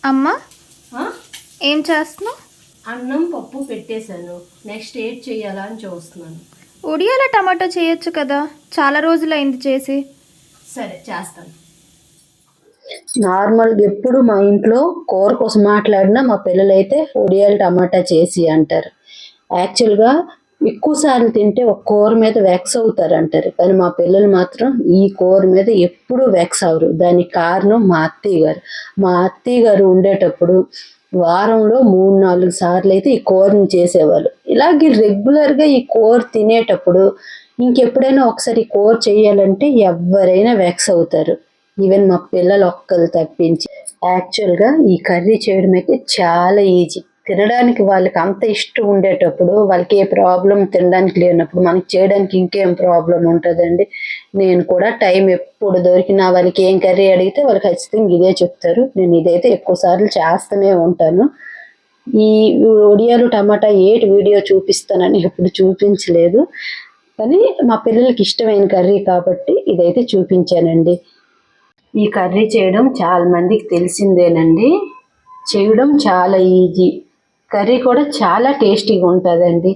అమ్మ ఆ? ఏం చేస్తున్నావు? అన్నం పప్పు పెట్టేశాను. నెక్స్ట్ ఏడ్ చేయాలా అని చూస్తున్నాను. ఉడియాల టమాటా చేయొచ్చు కదా, చాలా రోజులైంది చేసి. సరే చేస్తాను. నార్మల్గా ఎప్పుడు మా ఇంట్లో కూర కోసం మాట్లాడినా మా పిల్లలైతే ఉడియాలు టమాటా చేసి అంటారు. యాక్చువల్గా ఎక్కువ సార్లు తింటే ఒక కూర మీద వెక్స్ అవుతారు అంటారు, కానీ మా పిల్లలు మాత్రం ఈ కూర మీద ఎప్పుడూ వెక్స్ అవరు. దానికి కారణం మా అత్తయ్య గారు. మా అత్తయ్య గారు ఉండేటప్పుడు వారంలో 3-4 సార్లు అయితే ఈ కూరని చేసేవాళ్ళు. ఇలాగే రెగ్యులర్గా ఈ కూర తినేటప్పుడు ఇంకెప్పుడైనా ఒకసారి ఈ కూర చేయాలంటే ఎవరైనా వెక్స్ అవుతారు, ఈవెన్ మా పిల్లలు ఒక్కరు తప్పించి. యాక్చువల్గా ఈ కర్రీ చేయడం అయితే చాలా ఈజీ. తినడానికి వాళ్ళకి అంత ఇష్టం ఉండేటప్పుడు, వాళ్ళకి ఏ ప్రాబ్లం తినడానికి లేనప్పుడు మనకి చేయడానికి ఇంకేం ప్రాబ్లం ఉంటుందండి. నేను కూడా టైం ఎప్పుడు దొరికినా వాళ్ళకి ఏం కర్రీ అడిగితే వాళ్ళు ఖచ్చితంగా ఇదే చెప్తారు. నేను ఇదైతే ఎక్కువ సార్లు చేస్తూనే ఉంటాను. ఈ ఉడియాలు టమాటా ఏటి వీడియో చూపిస్తానని ఎప్పుడు చూపించలేదు, కానీ మా పిల్లలకి ఇష్టమైన కర్రీ కాబట్టి ఇదైతే చూపించానండి. ఈ కర్రీ చేయడం చాలా మందికి తెలిసిందేనండి. చేయడం చాలా ఈజీ, కర్రీ కూడా చాలా టేస్టీగా ఉంటుందండి.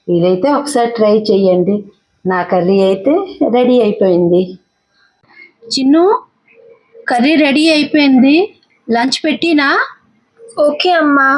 ఇదైతే ఒకసారి ట్రై చేయండి. నా కర్రీ అయితే రెడీ అయిపోయింది. చిన్ను, కర్రీ రెడీ అయిపోయింది, లంచ్ పెట్టినా? ఓకే అమ్మా.